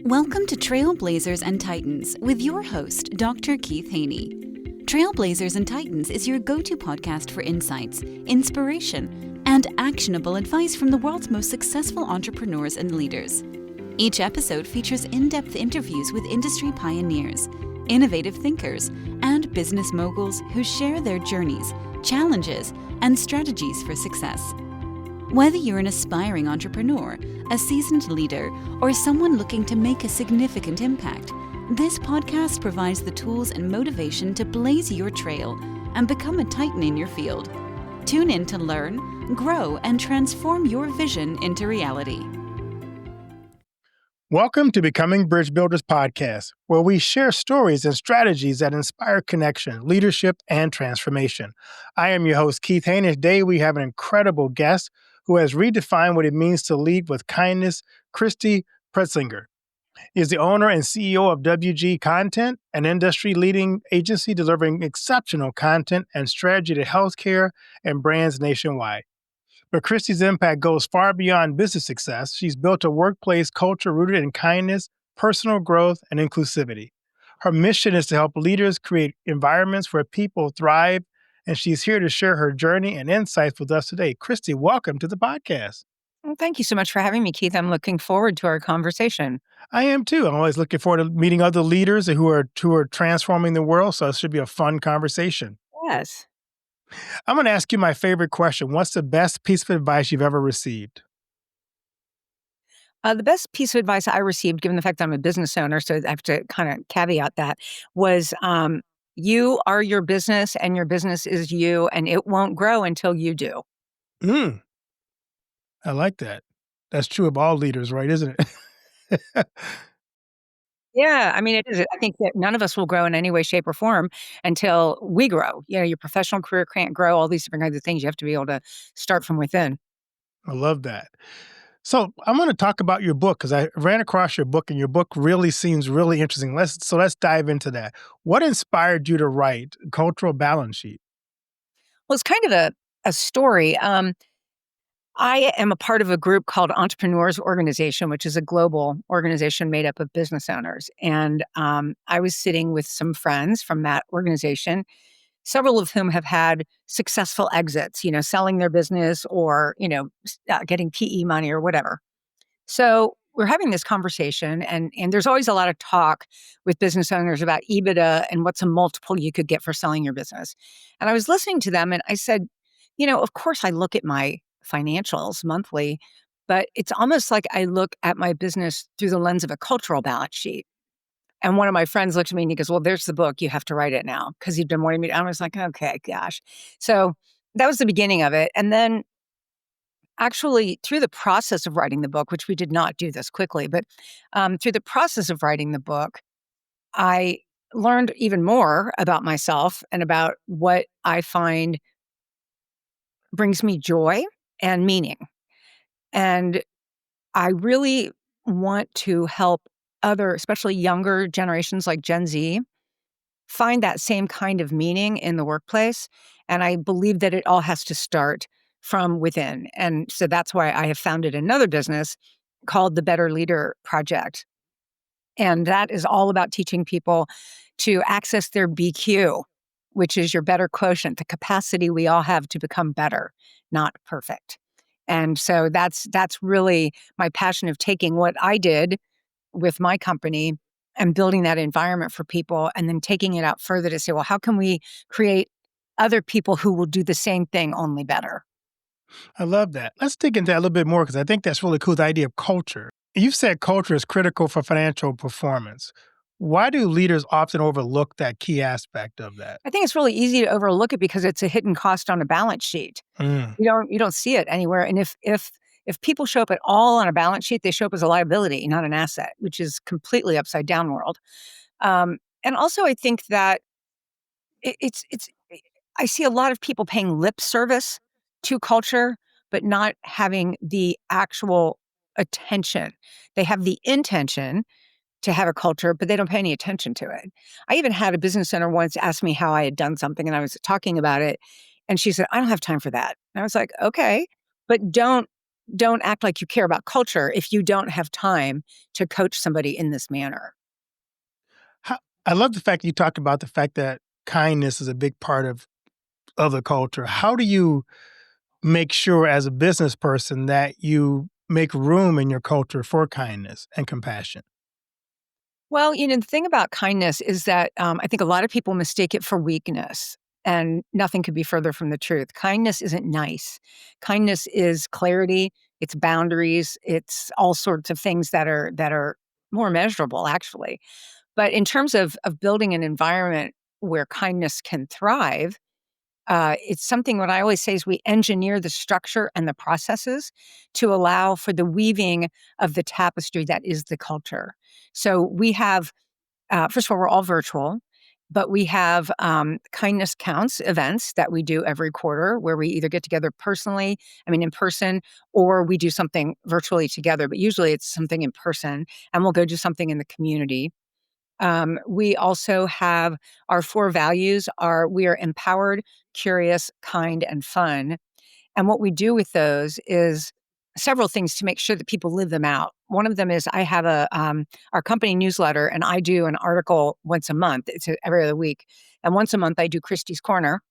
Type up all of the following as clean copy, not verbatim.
Welcome to Trailblazers and Titans with your host, Dr. Keith Haney. Trailblazers and Titans is your go-to podcast for insights, inspiration, and actionable advice from the world's most successful entrepreneurs and leaders. Each episode features in-depth interviews with industry pioneers, innovative thinkers, and business moguls who share their journeys, challenges, and strategies for success. Whether you're an aspiring entrepreneur, a seasoned leader, or someone looking to make a significant impact, this podcast provides the tools and motivation to blaze your trail and become a titan in your field. Tune in to learn, grow, and transform your vision into reality. Welcome to Becoming Bridge Builders Podcast, where we share stories and strategies that inspire connection, leadership, and transformation. I am your host, Keith Haney. Today we have an incredible guest who has redefined what it means to lead with kindness, Christy Pretzinger. He is the owner and CEO of WG Content, an industry-leading agency delivering exceptional content and strategy to healthcare and brands nationwide. But Christy's impact goes far beyond business success. She's built a workplace culture rooted in kindness, personal growth, and inclusivity. Her mission is to help leaders create environments where people thrive, and she's here to share her journey and insights with us today. Christy, welcome to the podcast. Well, thank you so much for having me, Keith. I'm looking forward to our conversation. I am too. I'm always looking forward to meeting other leaders who are transforming the world, so it should be a fun conversation. Yes. I'm going to ask you my favorite question. What's the best piece of advice you've ever received? The best piece of advice I received, given the fact that I'm a business owner, so I have to kind of caveat that, was you are your business and your business is you, and it won't grow until you do. I like that. That's true of all leaders, right? Isn't it? Yeah, I mean, it is. I think that none of us will grow in any way, shape, or form until we grow. You know, your professional career can't grow, all these different kinds of things. You have to be able to start from within. I love that. So I'm going to talk about your book because I ran across your book and your book really seems really interesting. Let's dive into that. What inspired you to write Cultural Balance Sheet? Well, it's kind of a story. I am a part of a group called Entrepreneurs Organization, which is a global organization made up of business owners. And I was sitting with some friends from that organization, several of whom have had successful exits, selling their business or, getting PE money or whatever. So we're having this conversation, and there's always a lot of talk with business owners about EBITDA and what's a multiple you could get for selling your business. And I was listening to them, and I said, of course I look at my financials monthly, but it's almost like I look at my business through the lens of a cultural balance sheet. And one of my friends looked at me and he goes, well, there's the book. You have to write it now because he'd been wanting me to. I was like, okay, gosh. So that was the beginning of it. And then actually through the process of writing the book, which we did not do this quickly, but through the process of writing the book, I learned even more about myself and about what I find brings me joy and meaning. And I really want to help other, especially younger generations like Gen Z, find that same kind of meaning in the workplace. And I believe that it all has to start from within. And so that's why I have founded another business called the Better Leader Project. And that is all about teaching people to access their BQ, which is your better quotient, the capacity we all have to become better, not perfect. And so that's really my passion of taking what I did with my company and building that environment for people and then taking it out further to say, well, how can we create other people who will do the same thing, only better? I love that. Let's dig into that a little bit more because I think that's really cool, the idea of culture. You've said culture is critical for financial performance. Why do leaders often overlook that key aspect of that? I think it's really easy to overlook it because it's a hidden cost on a balance sheet. You don't see it anywhere. And if people show up at all on a balance sheet, they show up as a liability, not an asset, which is completely upside down world. And also, I think that I see a lot of people paying lip service to culture, but not having the actual attention. They have the intention to have a culture, but they don't pay any attention to it. I even had a business owner once ask me how I had done something, and I was talking about it, and she said, I don't have time for that. And I was like, okay, but don't don't act like you care about culture if you don't have time to coach somebody in this manner. I love the fact you talked about the fact that kindness is a big part of the culture. How do you make sure as a business person that you make room in your culture for kindness and compassion? Well, the thing about kindness is that I think a lot of people mistake it for weakness, and nothing could be further from the truth. Kindness isn't nice. Kindness is clarity, it's boundaries, it's all sorts of things that are more measurable, actually. But in terms of building an environment where kindness can thrive, it's something what I always say is we engineer the structure and the processes to allow for the weaving of the tapestry that is the culture. So we have, first of all, we're all virtual, but we have kindness counts events that we do every quarter where we either get together personally, I mean, in person, or we do something virtually together. But usually it's something in person, and we'll go do something in the community. We also have our 4 values are we are empowered, curious, kind, and fun. And what we do with those is several things to make sure that people live them out. One of them is I have our company newsletter, and I do an article once a month. It's every other week, and once a month I do Christy's Corner,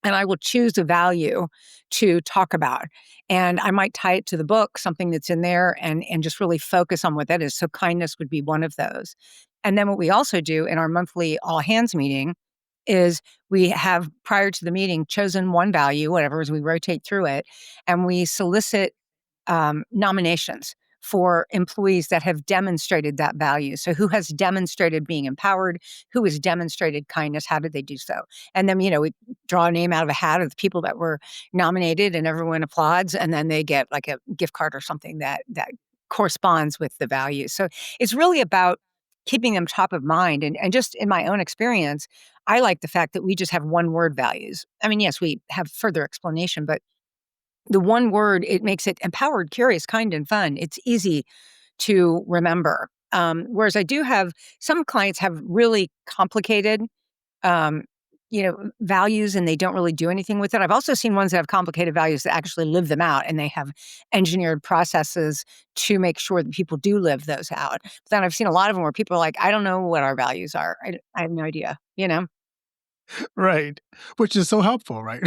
and I will choose a value to talk about. And I might tie it to the book, something that's in there, and just really focus on what that is. So kindness would be one of those. And then what we also do in our monthly all hands meeting is we have prior to the meeting chosen one value, whatever, as we rotate through it, and we solicit nominations for employees that have demonstrated that value. So who has demonstrated being empowered, who has demonstrated kindness, how did they do so? And then, we draw a name out of a hat of the people that were nominated and everyone applauds, and then they get like a gift card or something that corresponds with the value. So it's really about keeping them top of mind. And just in my own experience, I like the fact that we just have one word values. I mean, yes, we have further explanation, but the one word, it makes it empowered, curious, kind, and fun. It's easy to remember. Whereas I do have some clients have really complicated, um, values, and they don't really do anything with it. I've also seen ones that have complicated values that actually live them out, and they have engineered processes to make sure that people do live those out. But then I've seen a lot of them where people are like, I don't know what our values are. I have no idea. Right. Which is so helpful, right?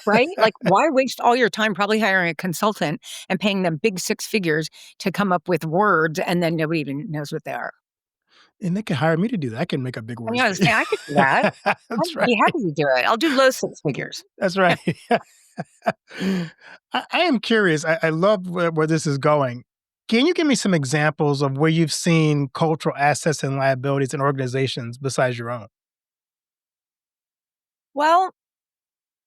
Right? Like, why waste all your time probably hiring a consultant and paying them big 6 figures to come up with words, and then nobody even knows what they are? And they can hire me to do that. I can make up big I mean, words I for was you. saying I could do that. That's I'd right. be happy to do it. I'll do low 6 figures. That's right. I am curious. I love where this is going. Can you give me some examples of where you've seen cultural assets and liabilities in organizations besides your own? Well,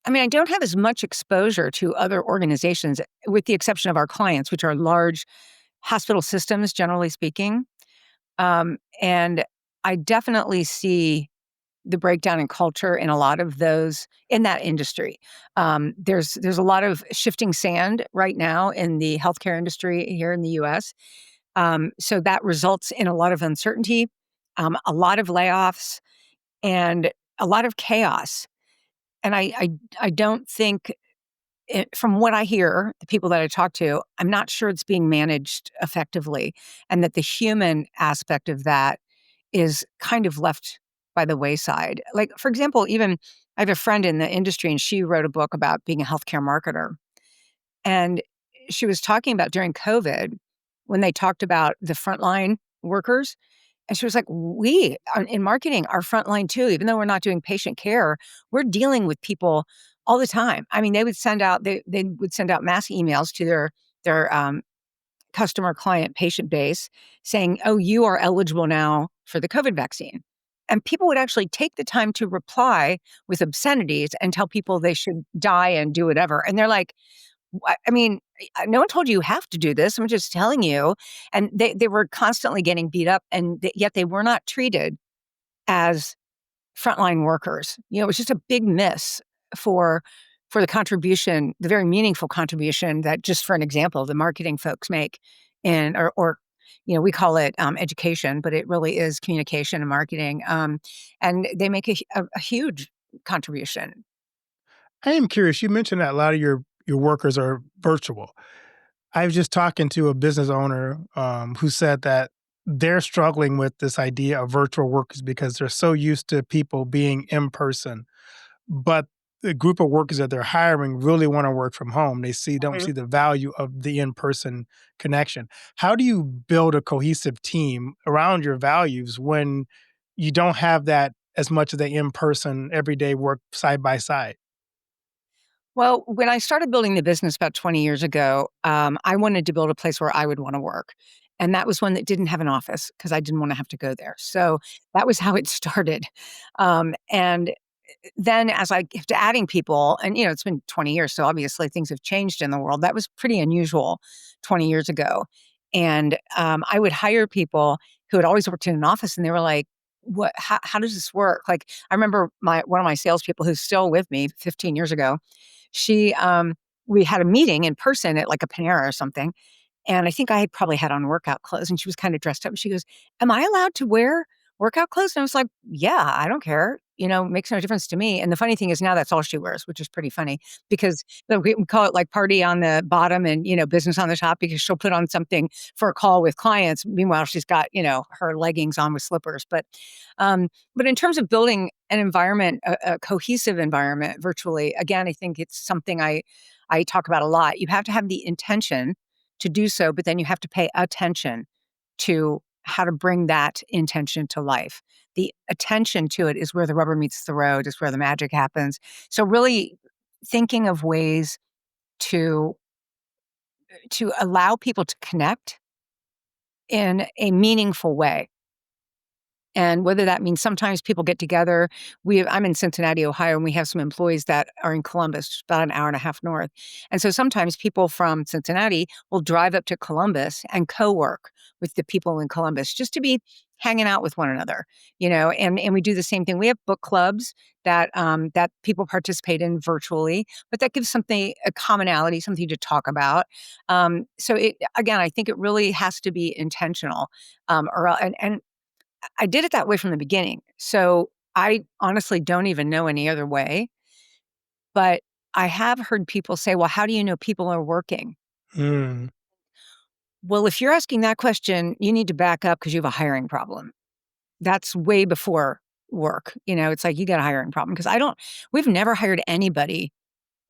I mean, I don't have as much exposure to other organizations, with the exception of our clients, which are large hospital systems, generally speaking. And I definitely see the breakdown in culture in a lot of those in that industry. There's a lot of shifting sand right now in the healthcare industry here in the U.S. So that results in a lot of uncertainty, a lot of layoffs, and a lot of chaos. And I don't think from what I hear, the people that I talk to, I'm not sure it's being managed effectively, and that the human aspect of that is kind of left by the wayside. Like, for example, even I have a friend in the industry, and she wrote a book about being a healthcare marketer. And she was talking about during COVID when they talked about the frontline workers. And she was like, we are in marketing are frontline too, even though we're not doing patient care, we're dealing with people all the time. I mean, they would send out mass emails to their customer, client, patient base saying, oh, you are eligible now for the COVID vaccine. And people would actually take the time to reply with obscenities and tell people they should die and do whatever. And they're like, I mean, no one told you you have to do this. I'm just telling you. And they were constantly getting beat up, and yet they were not treated as frontline workers. It was just a big miss for the contribution, the very meaningful contribution that, just for an example, the marketing folks make, or we call it education, but it really is communication and marketing, and they make a huge contribution. I am curious. You mentioned that a lot of your workers are virtual. I was just talking to a business owner who said that they're struggling with this idea of virtual workers because they're so used to people being in person. But the group of workers that they're hiring really want to work from home. Don't Mhm. see the value of the in-person connection. How do you build a cohesive team around your values when you don't have that as much of the in-person everyday work side by side? Well, when I started building the business about 20 years ago, I wanted to build a place where I would want to work. And that was one that didn't have an office because I didn't want to have to go there. So that was how it started. And then as I kept adding people, and it's been 20 years, so obviously things have changed in the world. That was pretty unusual 20 years ago. And I would hire people who had always worked in an office, and they were like, "What? How does this work?" Like I remember one of my salespeople who's still with me 15 years ago. She, we had a meeting in person at like a Panera or something, and I think I had probably had on workout clothes, and she was kinda dressed up. She goes, "Am I allowed to wear workout clothes?" And I was like, "Yeah, I don't care. Makes no difference to me." And the funny thing is now that's all she wears, which is pretty funny because we call it like party on the bottom and, business on the top because she'll put on something for a call with clients. Meanwhile, she's got, her leggings on with slippers. But in terms of building an environment, a cohesive environment virtually, again, I think it's something I talk about a lot. You have to have the intention to do so, but then you have to pay attention to how to bring that intention to life. The attention to it is where the rubber meets the road, is where the magic happens. So really thinking of ways to allow people to connect in a meaningful way. And whether that means sometimes people get together. I'm in Cincinnati, Ohio, and we have some employees that are in Columbus, about an hour and a half north. And so sometimes people from Cincinnati will drive up to Columbus and co-work with the people in Columbus just to be hanging out with one another, and we do the same thing. We have book clubs that people participate in virtually, but that gives something a commonality, something to talk about. So again, I think it really has to be intentional, and I did it that way from the beginning. So I honestly don't even know any other way. But I have heard people say, well, how do you know people are working? Mm, Well, if you're asking that question, you need to back up because you have a hiring problem. That's way before work. It's like you got a hiring problem because we've never hired anybody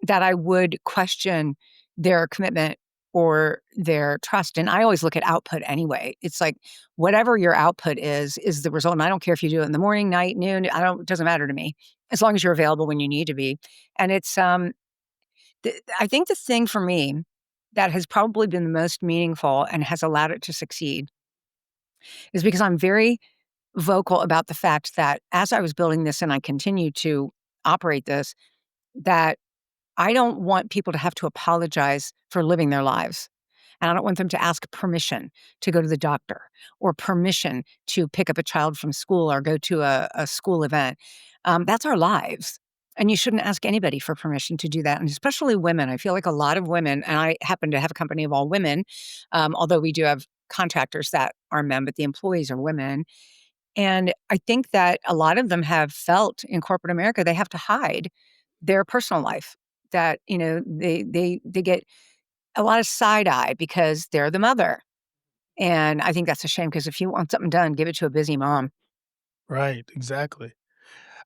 that I would question their commitment or their trust. And I always look at output anyway. It's like whatever your output is the result. And I don't care if you do it in the morning, night, noon. It doesn't matter to me as long as you're available when you need to be. And I think the thing for me that has probably been the most meaningful and has allowed it to succeed is because I'm very vocal about the fact that as I was building this and I continue to operate this, that I don't want people to have to apologize for living their lives. And I don't want them to ask permission to go to the doctor or permission to pick up a child from school or go to a school event. That's our lives. And you shouldn't ask anybody for permission to do that. And especially women. I feel like a lot of women, and I happen to have a company of all women, although we do have contractors that are men, but the employees are women. And I think that a lot of them have felt in corporate America they have to hide their personal life, that, they get a lot of side eye because they're the mother. And I think that's a shame because if you want something done, give it to a busy mom. right, exactly.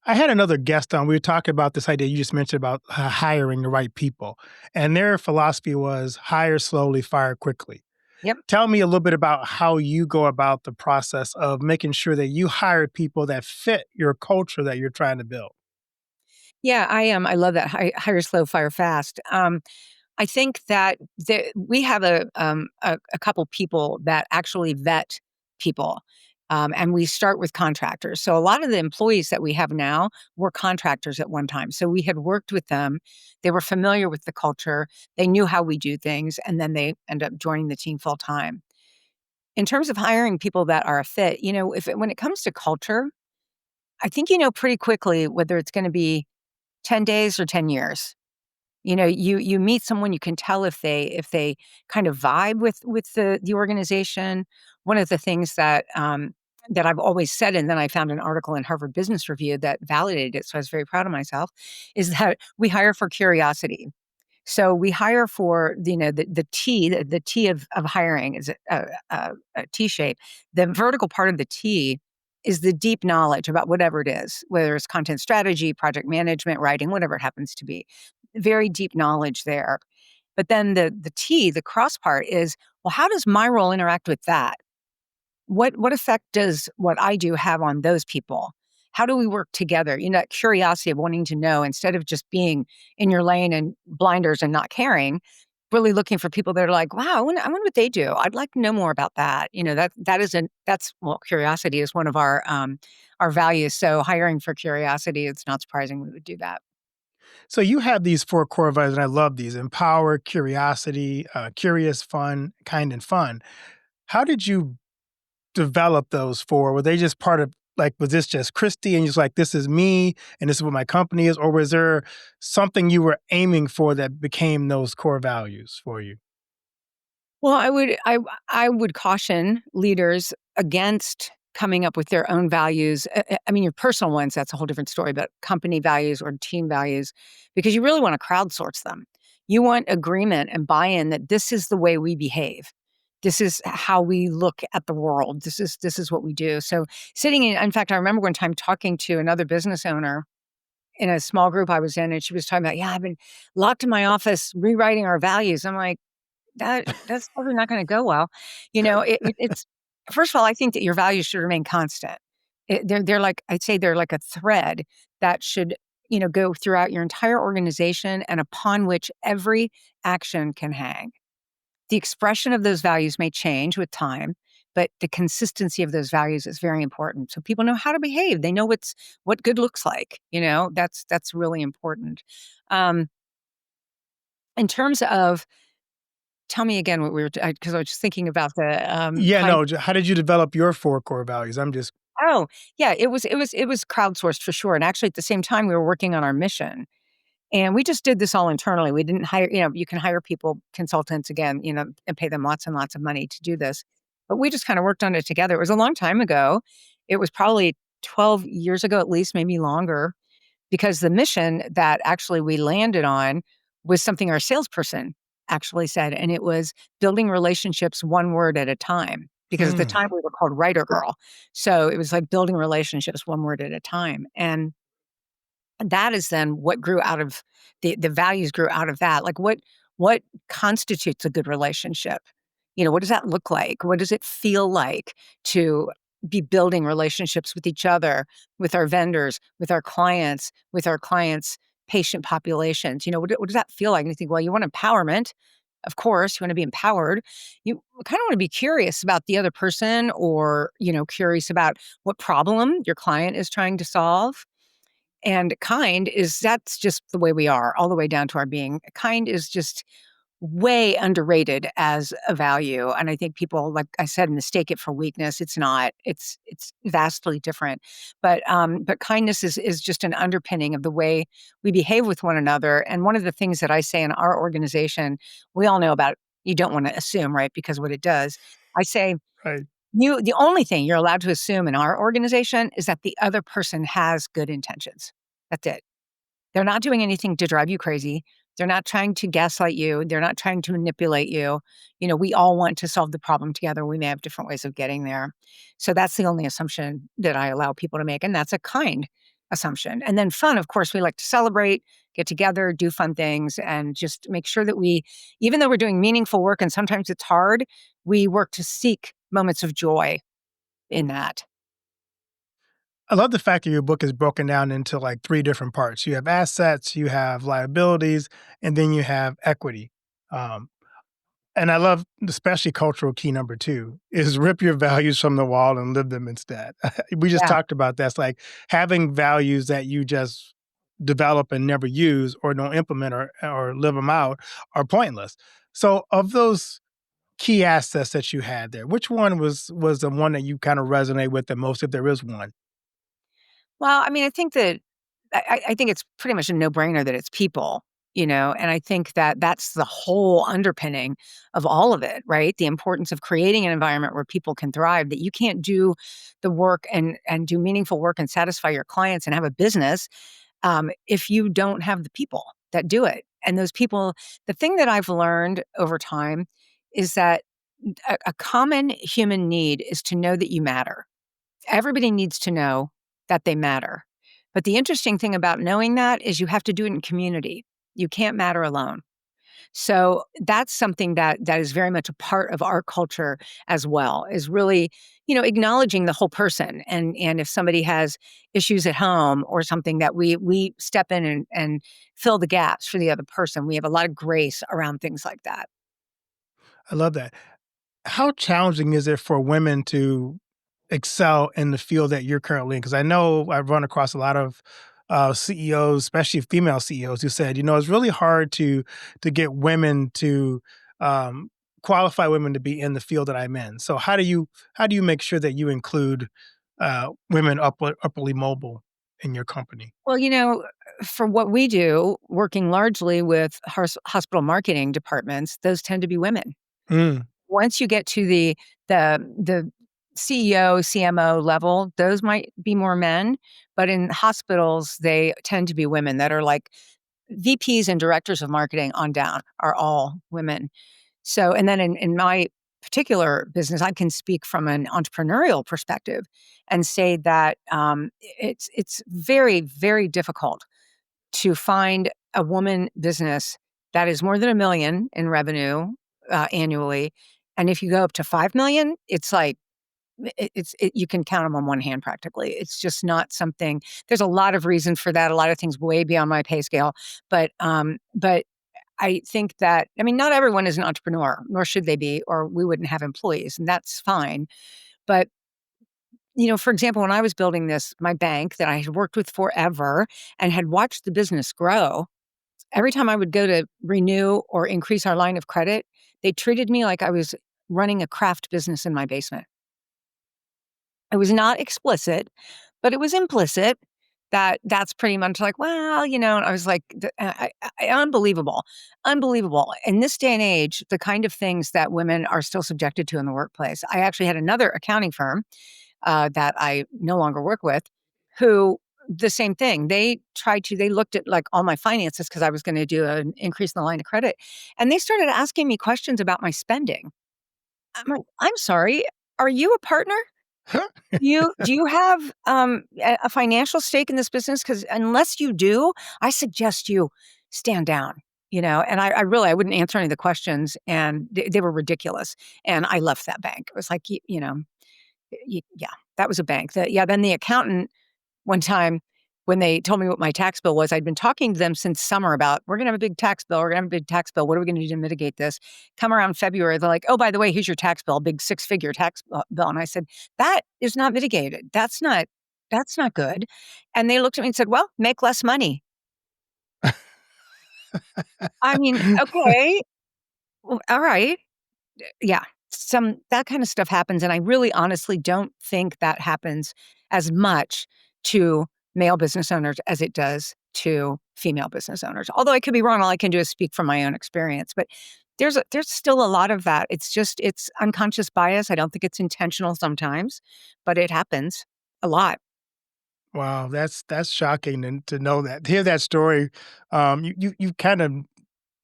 I had another guest on. We were talking about this idea you just mentioned about hiring the right people. And their philosophy was hire slowly, fire quickly. Yep. Tell me a little bit about how you go about the process of making sure that you hire people that fit your culture that you're trying to build. Yeah, I am. I love that hire slow, fire fast. I think that we have a couple people that actually vet people. And we start with contractors. So a lot of the employees that we have now were contractors at one time. So we had worked with them. They were familiar with the culture. They knew how we do things. And then they end up joining the team full time. In terms of hiring people that are a fit, when it comes to culture, I think you know pretty quickly whether it's going to be 10 days or 10 years. You meet someone, you can tell if they kind of vibe with the organization. One of the things that I've always said, and then I found an article in Harvard Business Review that validated it, so I was very proud of myself, is that we hire for curiosity. So we hire for the T. The T of hiring is a T shape. The vertical part of the T is the deep knowledge about whatever it is, whether it's content strategy, project management, writing, whatever it happens to be. Very deep knowledge there. But then the T, the cross part is, well, how does my role interact with that? What effect does what I do have on those people? How do we work together? That curiosity of wanting to know instead of just being in your lane and blinders and not caring, really looking for people that are like, wow, I wonder what they do. I'd like to know more about that. Curiosity is one of our values. So hiring for curiosity, it's not surprising we would do that. So you have these four core values, and I love these: empower, curiosity, curious, fun, kind, and fun. How did you develop those four? Were they just part of, like, was this just Christy and you're just like, this is me and this is what my company is? Or was there something you were aiming for that became those core values for you? Well, I would caution leaders against coming up with their own values. I mean, your personal ones, that's a whole different story, but company values or team values, because you really want to crowdsource them. You want agreement and buy-in that this is the way we behave. This is how we look at the world. This is what we do. So in fact, I remember one time talking to another business owner in a small group I was in, and she was talking about, yeah, I've been locked in my office rewriting our values. I'm like, that's probably not gonna go well. It's first of all, I think that your values should remain constant. They're like, I'd say they're like a thread that should, go throughout your entire organization and upon which every action can hang. The expression of those values may change with time, but the consistency of those values is very important. So people know how to behave. They know what good looks like. That's really important. Um, in terms of Tell me again what we were, because I was just thinking about the Yeah, kind. no. How did you develop your four core values? I'm just, Oh, yeah, it was crowdsourced for sure. And actually, at the same time, we were working on our mission, and we just did this all internally. We didn't hire. You can hire people, consultants, again, and pay them lots and lots of money to do this. But we just kind of worked on it together. It was a long time ago. It was probably 12 years ago, at least, maybe longer, because the mission that actually we landed on was something our salesperson actually said, and it was building relationships one word at a time. Because at the hmm. time we were called Writer Girl, so it was like building relationships one word at a time, and that is then what grew out of the values grew out of that. Like what constitutes a good relationship? What does that look like? What does it feel like to be building relationships with each other, with our vendors, with our clients' patient populations? What does that feel like? And you think, well, you want empowerment. Of course, you want to be empowered. You kind of want to be curious about the other person, or, curious about what problem your client is trying to solve. And that's just the way we are, all the way down to our being. Kind is just way underrated as a value. And I think people, like I said, mistake it for weakness. It's not. It's vastly different. But kindness is just an underpinning of the way we behave with one another. And one of the things that I say in our organization, we all know about, you don't want to assume, right? Because what it does, I say, Right. the only thing you're allowed to assume in our organization is that the other person has good intentions. That's it. They're not doing anything to drive you crazy. They're not trying to gaslight you. They're not trying to manipulate you. We all want to solve the problem together. We may have different ways of getting there. So that's the only assumption that I allow people to make. And that's a kind assumption. And then fun, of course, we like to celebrate, get together, do fun things, and just make sure that even though we're doing meaningful work and sometimes it's hard, we work to seek moments of joy in that. I love the fact that your book is broken down into like three different parts. You have assets, you have liabilities, and then you have equity. Um, And I love, especially cultural key number two, is rip your values from the wall and live them instead. We just Yeah. talked about that. It's like having values that you just develop and never use or don't implement or live them out are pointless. So of those key assets that you had there, which one was the one that you kind of resonate with the most, if there is one? Well, I mean, I think that I think it's pretty much a no-brainer that it's people, and I think that that's the whole underpinning of all of it, right? The importance of creating an environment where people can thrive, that you can't do the work and do meaningful work and satisfy your clients and have a business if you don't have the people that do it. And those people, the thing that I've learned over time is that a common human need is to know that you matter. Everybody needs to know that they matter. But the interesting thing about knowing that is you have to do it in community. You can't matter alone. So that's something that is very much a part of our culture as well, is really, acknowledging the whole person. And if somebody has issues at home or something, that we step in and fill the gaps for the other person. We have a lot of grace around things like that. I love that. How challenging is it for women to excel in the field that you're currently in? Because I know I've run across a lot of CEOs, especially female CEOs, who said, it's really hard to get women to qualify women to be in the field that I'm in. So how do you make sure that you include women upwardly mobile in your company? Well, for what we do, working largely with hospital marketing departments, those tend to be women. Mm, Once you get to the CEO, CMO level, those might be more men, but in hospitals, they tend to be women that are like VPs and directors of marketing on down are all women. So, and then in my particular business, I can speak from an entrepreneurial perspective and say that it's very, very difficult to find a woman business that is more than 1 million in revenue annually. And if you go up to 5 million, it's like, you can count them on one hand practically. It's just not something, there's a lot of reason for that, a lot of things way beyond my pay scale. But I think that, not everyone is an entrepreneur, nor should they be, or we wouldn't have employees, and that's fine. But for example, when I was building my bank that I had worked with forever and had watched the business grow, every time I would go to renew or increase our line of credit, they treated me like I was running a craft business in my basement. It was not explicit, but it was implicit that that's pretty much like, well, and I was like, unbelievable, unbelievable. In this day and age, the kind of things that women are still subjected to in the workplace. I actually had another accounting firm that I no longer work with, who the same thing. They looked at like all my finances because I was going to do an increase in the line of credit. And they started asking me questions about my spending. I'm like, I'm sorry, are you a partner? Do you have a financial stake in this business? Because unless you do, I suggest you stand down. And I wouldn't answer any of the questions, and they were ridiculous. And I left that bank. It was like, yeah, that was a bank. Then the accountant one time, when they told me what my tax bill was, I'd been talking to them since summer about, we're going to have a big tax bill. We're going to have a big tax bill. What are we going to do to mitigate this? Come around February, they're like, oh, by the way, here's your tax bill, big 6-figure tax bill. And I said, that is not mitigated. That's not good. And they looked at me and said, well, make less money. Okay, well, all right. Yeah, that kind of stuff happens, and I really honestly don't think that happens as much to male business owners as it does to female business owners. Although I could be wrong, all I can do is speak from my own experience, but there's still a lot of that. It's unconscious bias. I don't think it's intentional sometimes, but it happens a lot. wow, that's shocking to know that. To hear that story, you kind of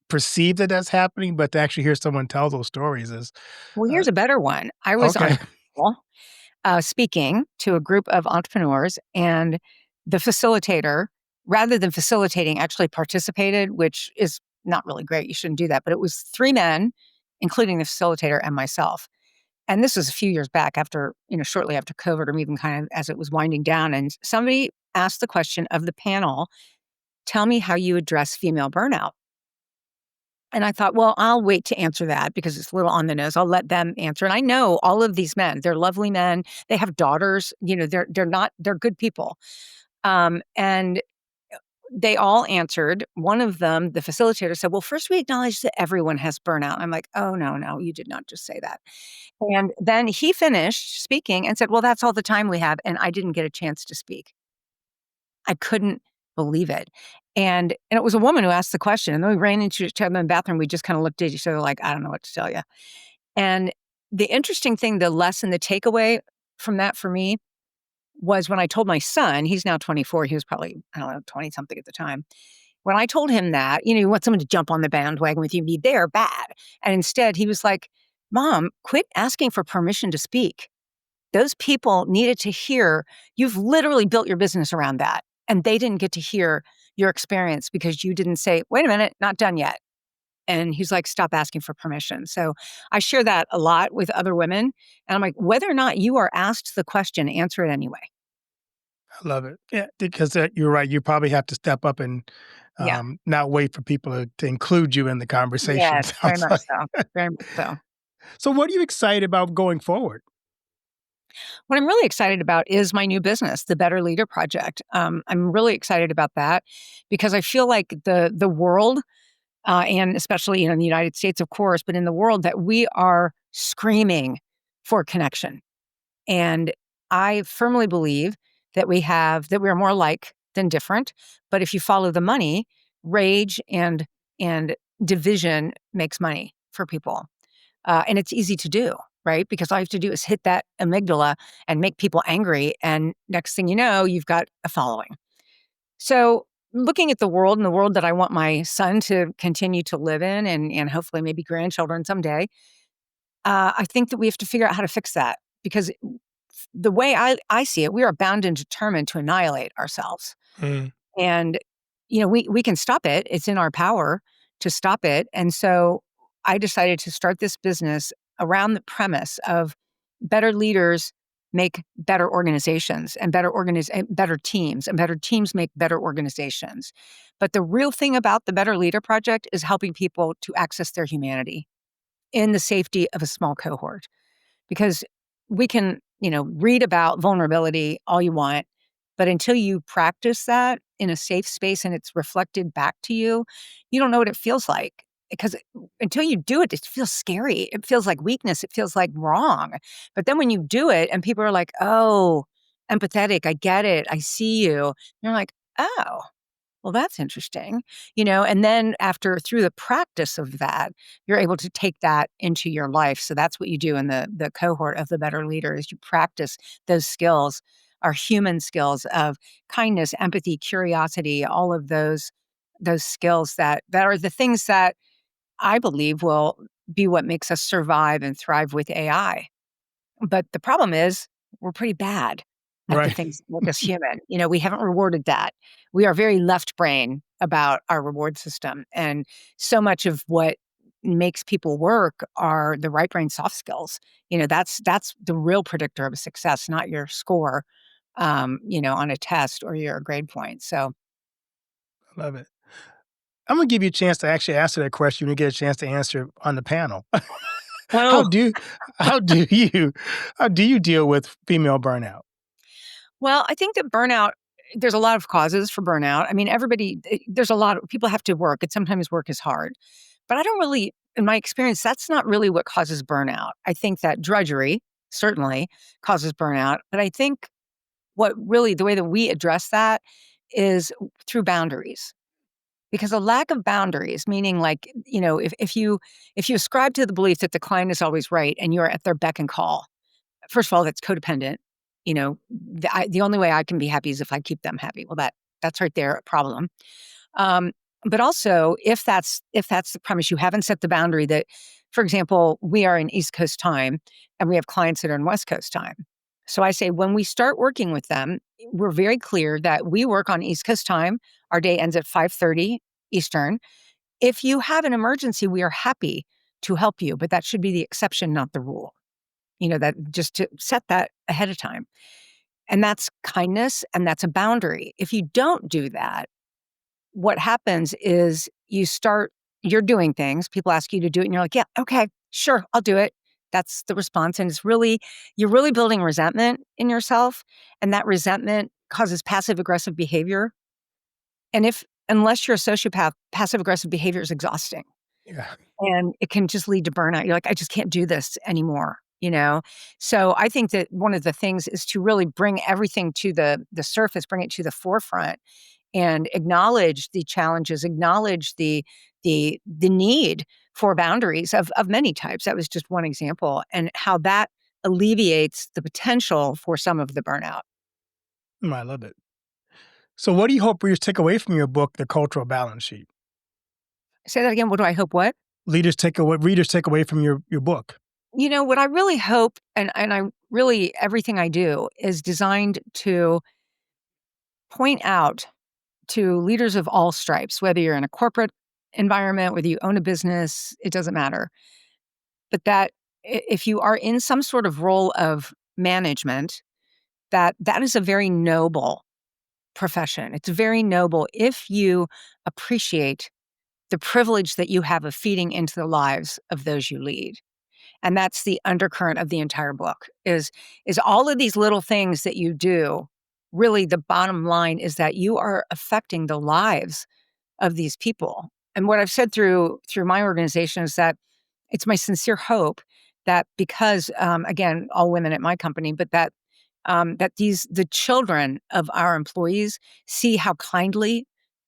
perceive that that's happening, but to actually hear someone tell those stories is, Well, uh, here's a better one. I was on okay. a call, speaking to a group of entrepreneurs, and the facilitator, rather than facilitating, actually participated, which is not really great. You shouldn't do that. But it was 3 men, including the facilitator and myself. And this was a few years back, after, shortly after COVID, or even kind of as it was winding down. And somebody asked the question of the panel, tell me how you address female burnout. And I thought, well, I'll wait to answer that because it's a little on the nose. I'll let them answer. And I know all of these men. They're lovely men. They have daughters. They're good people. And they all answered. One of them, the facilitator, said, well, first we acknowledge that everyone has burnout. I'm like, oh, no, you did not just say that. And then he finished speaking and said, well, that's all the time we have. And I didn't get a chance to speak. I couldn't believe it. And it was a woman who asked the question. And then we ran into each other in the bathroom. We just kind of looked at each other like, I don't know what to tell you. And the interesting thing, the lesson, the takeaway from that for me was when I told my son, he's now 24, he was probably, I don't know, 20 something at the time. when I told him that, you want someone to jump on the bandwagon with you, be there, bad. And instead he was like, Mom, quit asking for permission to speak. Those people needed to hear, you've literally built your business around that. And they didn't get to hear your experience because you didn't say, wait a minute, not done yet. And he's like, stop asking for permission. So I share that a lot with other women. And I'm like, whether or not you are asked the question, answer it anyway. I love it. Yeah, because you're right. You probably have to step up and Yeah. not wait for people to include you in the conversation. Yes, very Sounds much like. so. Very much so. So, what are you excited about going forward? What I'm really excited about is my new business, the Better Leader Project. I'm really excited about that because I feel like the world, and especially in the United States, of course, but in the world, that we are screaming for connection. And I firmly believe that we are more alike than different. But if you follow the money, rage and division makes money for people. And it's easy to do, right? Because all you have to do is hit that amygdala and make people angry. And next thing you know, you've got a following. So looking at the world and the world that I want my son to continue to live in and hopefully maybe grandchildren someday, I think that we have to figure out how to fix that because the way I see it, we are bound and determined to annihilate ourselves. Mm, And, we can stop it. It's in our power to stop it. And so I decided to start this business around the premise of better leaders make better organizations and better teams, and better teams make better organizations. But the real thing about the Better Leader Project is helping people to access their humanity in the safety of a small cohort. Because we can, read about vulnerability all you want, but until you practice that in a safe space and it's reflected back to you, you don't know what it feels like. Because until you do it, it feels scary. It feels like weakness. It feels like wrong. But then when you do it and people are like, oh, empathetic, I get it, I see you, you're like, oh, well, that's interesting, and then through the practice of that, you're able to take that into your life. So that's what you do in the cohort of the Better Leader is you practice those skills, our human skills of kindness, empathy, curiosity, all of those skills that are the things that I believe will be what makes us survive and thrive with AI. But the problem is we're pretty bad at the right. things that make us human. We haven't rewarded that. We are very left brain about our reward system. And so much of what makes people work are the right brain soft skills. That's the real predictor of a success, not your score, on a test or your grade point. So, Love it. I'm gonna give you a chance to actually answer that question when you get a chance to answer on the panel. how oh, do how do you how do you deal with female burnout? well, I think that burnout, there's a lot of causes for burnout. I mean, there's a lot of people have to work, and sometimes work is hard. But I don't really, in my experience, that's not really what causes burnout. I think that drudgery certainly causes burnout. But I think the way that we address that is through boundaries. Because a lack of boundaries, meaning like, if you ascribe to the belief that the client is always right and you're at their beck and call, first of all, that's codependent. The only way I can be happy is if I keep them happy. Well, that's right there a problem. Um, but also, if that's the premise, you haven't set the boundary that, for example, we are in East Coast time and we have clients that are in West Coast time. So I say when we start working with them, we're very clear that we work on East Coast time. Our day ends at 5:30 Eastern. If you have an emergency, we are happy to help you, but that should be the exception, not the rule. That just to set that ahead of time. And that's kindness and that's a boundary. If you don't do that, what happens is you're doing things, people ask you to do it, and you're like, yeah, okay, sure, I'll do it. That's the response. And you're really building resentment in yourself. And that resentment causes passive aggressive behavior. Unless you're a sociopath, passive aggressive behavior is exhausting. Yeah. And it can just lead to burnout. You're like, I just can't do this anymore. So I think that one of the things is to really bring everything to the surface, bring it to the forefront and acknowledge the challenges, acknowledge the need for boundaries of many types. That was just one example, and how that alleviates the potential for some of the burnout. I love it. So what do you hope readers take away from your book, The Cultural Balance Sheet? Say that again. What do I hope? What? Readers take away from your book. What I really hope, and I really, everything I do is designed to point out to leaders of all stripes, whether you're in a corporate environment, whether you own a business, it doesn't matter. But that if you are in some sort of role of management, that is a very noble profession. It's very noble if you appreciate the privilege that you have of feeding into the lives of those you lead. And that's the undercurrent of the entire book is all of these little things that you do. Really, the bottom line is that you are affecting the lives of these people. And what I've said through my organization is that it's my sincere hope that because, again, all women at my company, but that the children of our employees see how kindly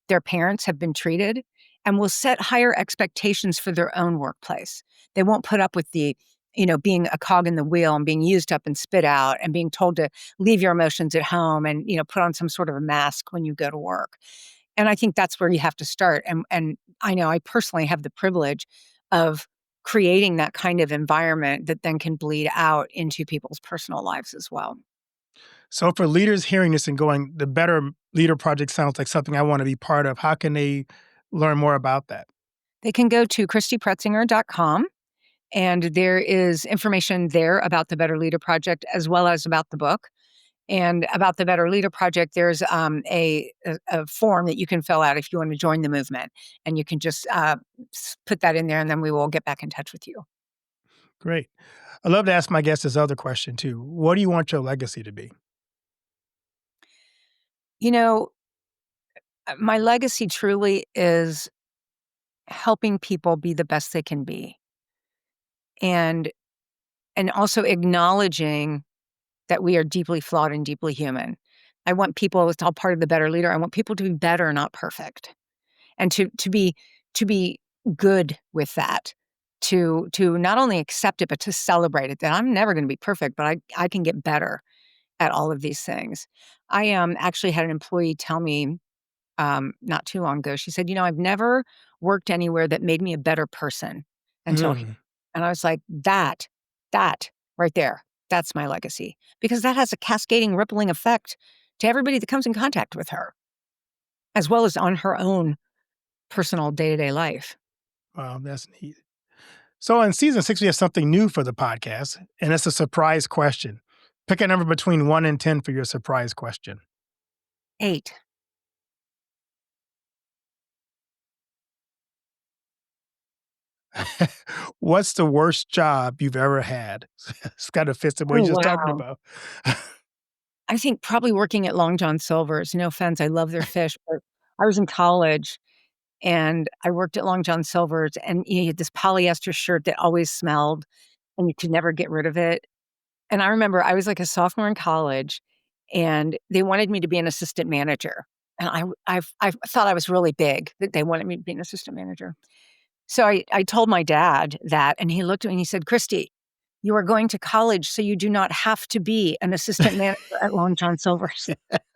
their parents have been treated and will set higher expectations for their own workplace. They won't put up with being a cog in the wheel and being used up and spit out and being told to leave your emotions at home and, put on some sort of a mask when you go to work. And I think that's where you have to start. And I know I personally have the privilege of creating that kind of environment that then can bleed out into people's personal lives as well. So for leaders hearing this and going, the Better Leader Project sounds like something I want to be part of, how can they learn more about that? They can go to christypretzinger.com, and there is information there about the Better Leader Project as well as about the book. And about the Better Leader Project, there's a form that you can fill out if you want to join the movement. And you can just put that in there, and then we will get back in touch with you. Great. I love to ask my guests this other question too. What do you want your legacy to be? You know, my legacy truly is helping people be the best they can be. And also acknowledging that we are deeply flawed and deeply human. I want people, it's all part of the Better Leader. I want people to be better, not perfect. And to be good with that. To not only accept it, but to celebrate it, that I'm never going to be perfect, but I can get better at all of these things. I actually had an employee tell me not too long ago, she said, I've never worked anywhere that made me a better person until here. Mm. And I was like, that right there, that's my legacy. Because that has a cascading, rippling effect to everybody that comes in contact with her, as well as on her own personal day-to-day life. Wow, that's neat. So in season 6, we have something new for the podcast, and it's a surprise question. Pick a number between 1 and 10 for your surprise question. 8. What's the worst job you've ever had? It's kind of fits what Oh, you're just talking wow. about. I think probably working at Long John Silver's. No offense, I love their fish, but I was in college and I worked at Long John Silver's, and you had this polyester shirt that always smelled and you could never get rid of it. And I remember I was like a sophomore in college and they wanted me to be an assistant manager. And I thought I was really big that they wanted me to be an assistant manager. So I told my dad that, and he looked at me and he said, Christy, you are going to college, so you do not have to be an assistant manager at Long John Silver's.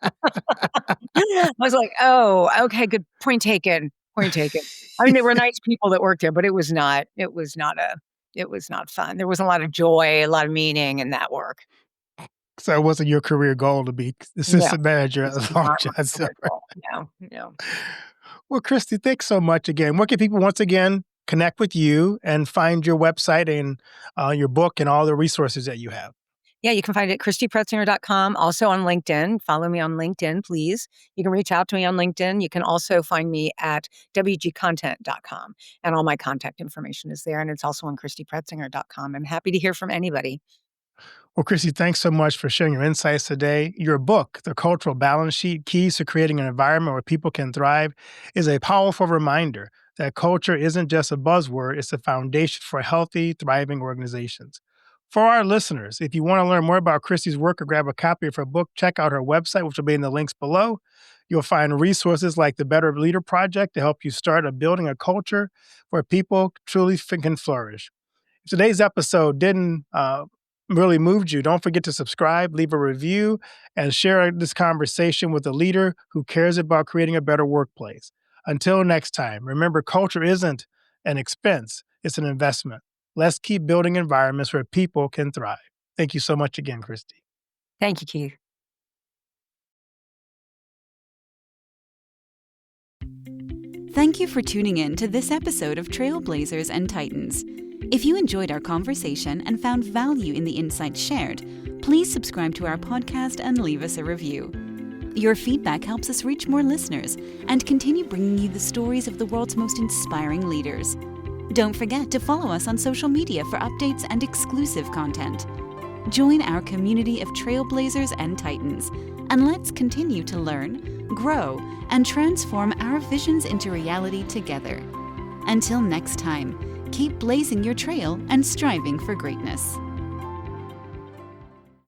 I was like, oh, okay, good. Point taken. Point taken. I mean, they were nice people that worked there, but it was not fun. There wasn't a lot of joy, a lot of meaning in that work. So it wasn't your career goal to be No, assistant manager it's at Long not John my Silver. career goal. No, no. Well, Christy, thanks so much again. Where can people once again connect with you and find your website and your book and all the resources that you have? Yeah, you can find it at christypretzinger.com, also on LinkedIn. Follow me on LinkedIn, please. You can reach out to me on LinkedIn. You can also find me at wgcontent.com, and all my contact information is there, and it's also on christypretzinger.com. I'm happy to hear from anybody. Well, Christy, thanks so much for sharing your insights today. Your book, The Cultural Balance Sheet, Keys to Creating an Environment Where People Can Thrive, is a powerful reminder that culture isn't just a buzzword, it's a foundation for healthy, thriving organizations. For our listeners, if you want to learn more about Christy's work or grab a copy of her book, check out her website, which will be in the links below. You'll find resources like the Better Leader Project to help you start building a culture where people truly can flourish. If today's episode didn't really moved you, don't forget to subscribe, leave a review, and share this conversation with a leader who cares about creating a better workplace. Until next time, remember, culture isn't an expense, it's an investment. Let's keep building environments where people can thrive. Thank you so much again, Christy. Thank you, Keith. Thank you for tuning in to this episode of Trailblazers and Titans. If you enjoyed our conversation and found value in the insights shared, please subscribe to our podcast and leave us a review. Your feedback helps us reach more listeners and continue bringing you the stories of the world's most inspiring leaders. Don't forget to follow us on social media for updates and exclusive content. Join our community of Trailblazers and Titans, and let's continue to learn, grow, and transform our visions into reality together. Until next time, keep blazing your trail and striving for greatness.